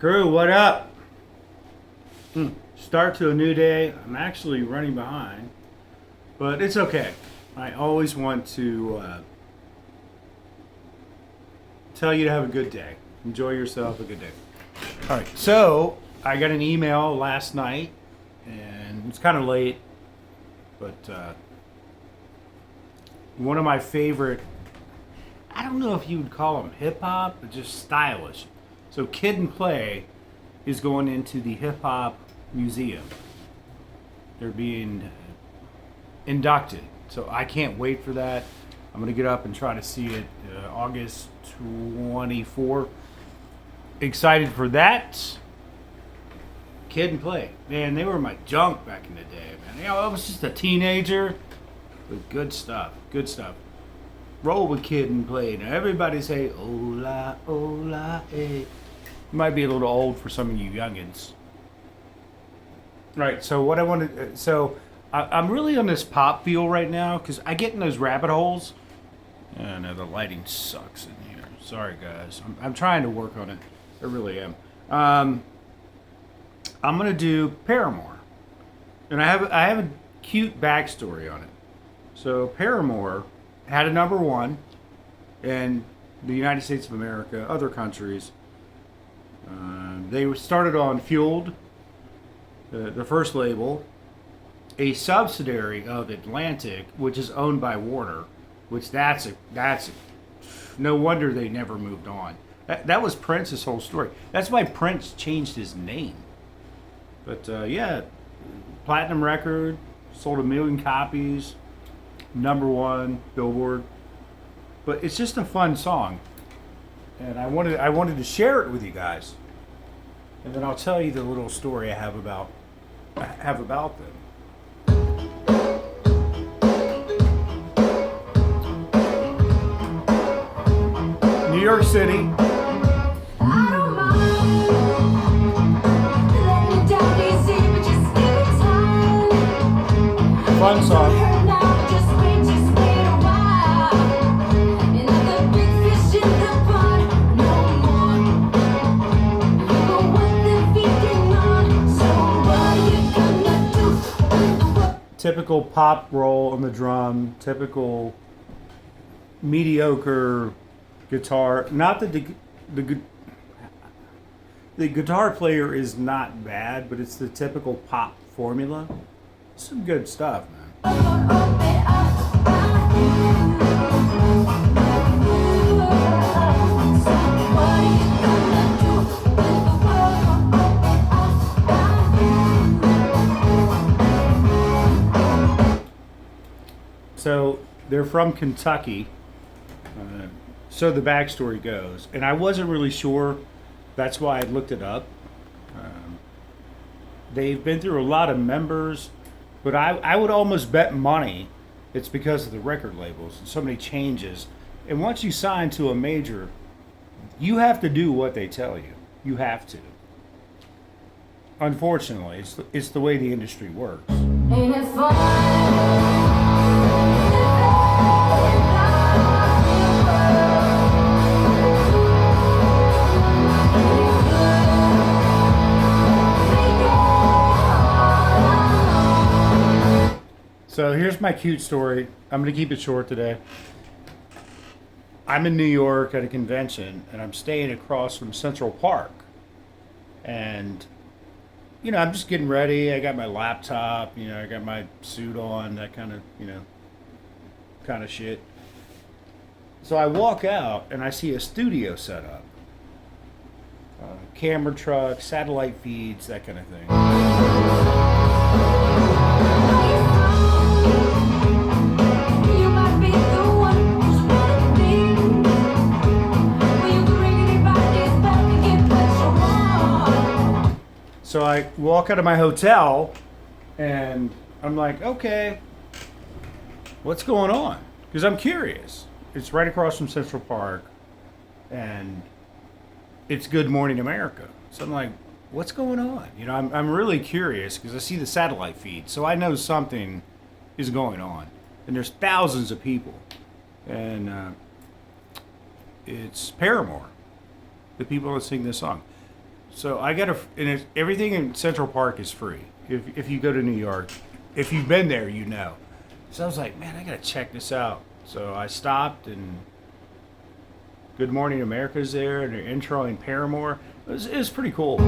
Crew, what up? Start to a new day. I'm actually running behind, but it's okay. I always want to tell you to have a good day. Enjoy yourself, a good day. All right, so I got an email last night, and it's kind of late, but one of my favorite, I don't know if you would call them hip hop, but just stylish. So Kid and Play is going into the Hip Hop Museum. They're being inducted. So I can't wait for that. I'm going to get up and try to see it August 24th. Excited for that. Kid and Play. Man, they were my junk back in the day, man. You know, I was just a teenager. But good stuff. Good stuff. Roll with Kid and Play. Now everybody say, hola, hola, eh. Might be a little old for some of you youngins. Right, so what I wanted, I'm really on this pop feel right now because I get in those rabbit holes. I know the lighting sucks in here. Sorry, guys. I'm trying to work on it. I really am. I'm gonna do Paramore, and I have a cute backstory on it. So Paramore had a number one in the United States of America, other countries. They started on Fueled, the first label, a subsidiary of Atlantic, which is owned by Warner, which that's no wonder they never moved on. That was Prince's whole story. That's why Prince changed his name. But yeah, platinum record, sold 1 million copies, number one Billboard. But it's just a fun song, and I wanted to share it with you guys, and then I'll tell you the little story I have about them. New York City. Fun song. Typical pop roll on the drum, typical mediocre guitar. Not that the guitar player is not bad, but it's the typical pop formula. Some good stuff, man. So they're from Kentucky. So the backstory goes, and I wasn't really sure. That's why I looked it up. They've been through a lot of members, but I would almost bet money it's because of the record labels and so many changes. And once you sign to a major, you have to do what they tell you. You have to. Unfortunately, it's the way the industry works. Ain't it fun? So here's my cute story. I'm going to keep it short today. I'm in New York at a convention, and I'm staying across from Central Park. And, you know, I'm just getting ready. I got my laptop, you know, I got my suit on, that kind of, you know, kind of shit. So I walk out, and I see a studio set up. Camera truck, satellite feeds, that kind of thing. So I walk out of my hotel, and I'm like, okay, what's going on? Because I'm curious. It's right across from Central Park, and it's Good Morning America. So I'm like, what's going on? You know, I'm really curious because I see the satellite feed, so I know something is going on. And there's thousands of people, and it's Paramore, the people that sing this song. So I got to, and everything in Central Park is free. If you go to New York, if you've been there, you know. So I was like, man, I got to check this out. So I stopped, and Good Morning America's there, and they're introing Paramore. It was pretty cool.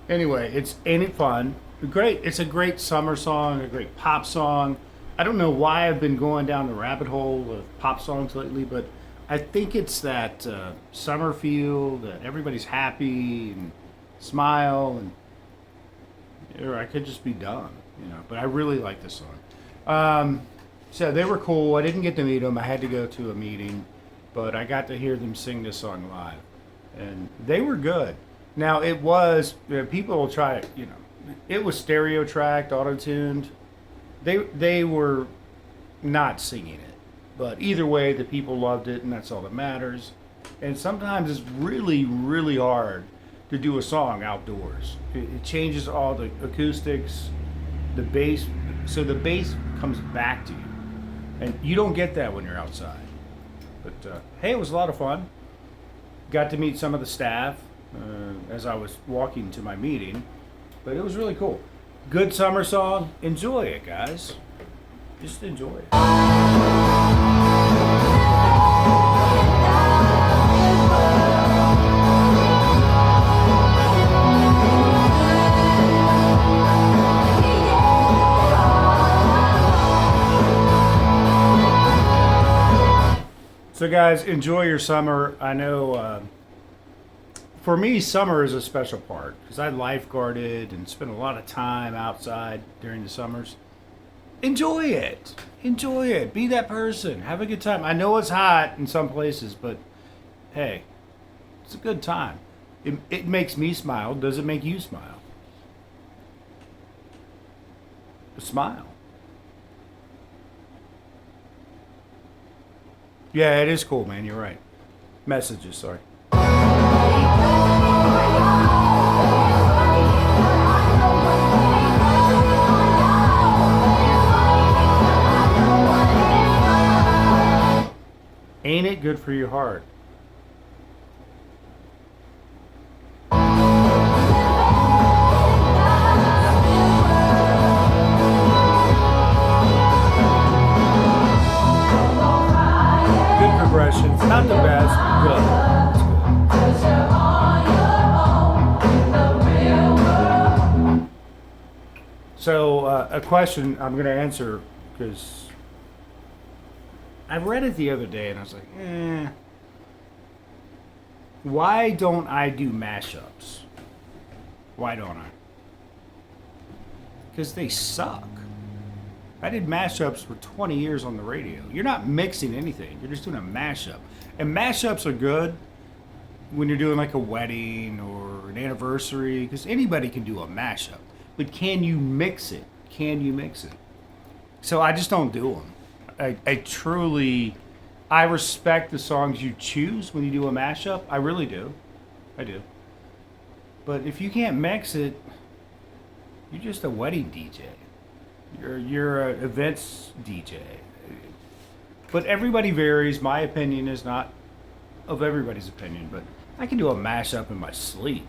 Anyway, ain't it fun? Great. It's a great summer song, a great pop song. I don't know why I've been going down the rabbit hole of pop songs lately, but I think it's that summer feel that everybody's happy and smile, and or I could just be dumb, you know. But I really like this song. So they were cool. I didn't get to meet them. I had to go to a meeting, but I got to hear them sing this song live, and they were good. Now it was people will try, you know, it was stereo tracked, auto tuned. They were not singing it, but either way, the people loved it, and that's all that matters. And sometimes it's really, really hard to do a song outdoors. It changes all the acoustics, the bass, so the bass comes back to you, and you don't get that when you're outside. But hey, it was a lot of fun. Got to meet some of the staff as I was walking to my meeting, but it was really cool. Good summer song. Enjoy it, guys. Just enjoy it. So guys, enjoy your summer. I know for me, summer is a special part because I lifeguarded and spent a lot of time outside during the summers. Enjoy it. Enjoy it. Be that person. Have a good time. I know it's hot in some places, but hey, it's a good time. It makes me smile. Does it make you smile? Smile. Yeah, it is cool, man. You're right. Messages, sorry. Ain't it good for your heart? Good progression. Not the best, good. So, a question I'm going to answer because I read it the other day and I was like, why don't I do mashups? Why don't I? Because they suck. I did mashups for 20 years on the radio. You're not mixing anything. You're just doing a mashup. And mashups are good when you're doing like a wedding or an anniversary because anybody can do a mashup. But can you mix it? Can you mix it? So I just don't do them. I respect the songs you choose when you do a mashup. I really do. I do. But if you can't mix it, you're just a wedding DJ. You're an events DJ. But everybody varies. My opinion is not of everybody's opinion, but I can do a mashup in my sleep.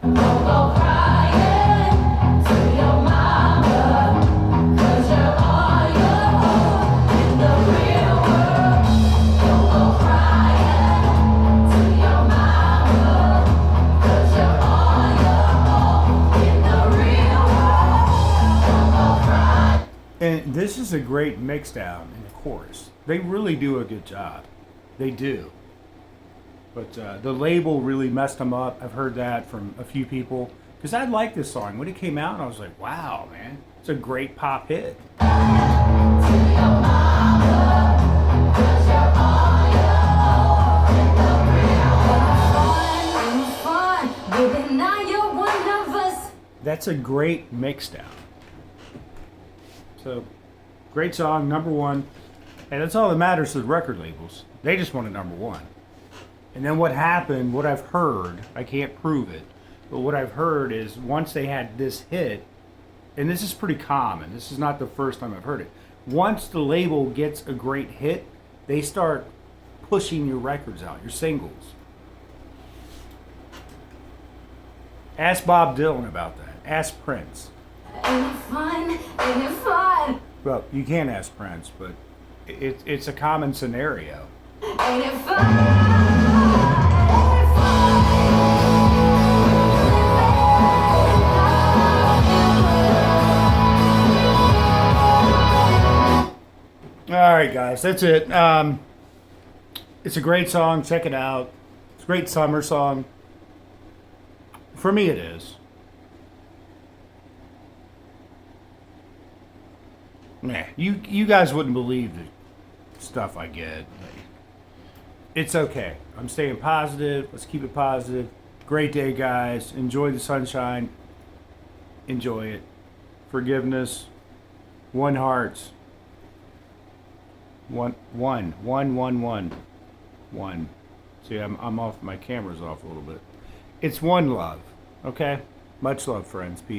And this is a great mix down in the chorus. They really do a good job. They do. But the label really messed them up. I've heard that from a few people. Because I liked this song. When it came out, I was like, wow, man. It's a great pop hit. That's a great mix down. So, great song, number one. And that's all that matters to the record labels. They just want it number one. And then what happened, what I've heard, I can't prove it, but what I've heard is once they had this hit, and this is pretty common, this is not the first time I've heard it. Once the label gets a great hit, they start pushing your records out, your singles. Ask Bob Dylan about that. Ask Prince. Ain't it fun? Ain't it fun? Well, you can't ask Prince, but it's a common scenario. Ain't it fun? Ain't it All right, guys, that's it. It's a great song. Check it out. It's a great summer song. For me, it is. Man, you guys wouldn't believe the stuff I get. It's okay. I'm staying positive. Let's keep it positive. Great day, guys. Enjoy the sunshine. Enjoy it. Forgiveness. One hearts. One. See, I'm off. My camera's off a little bit. It's one love. Okay. Much love, friends. Peace.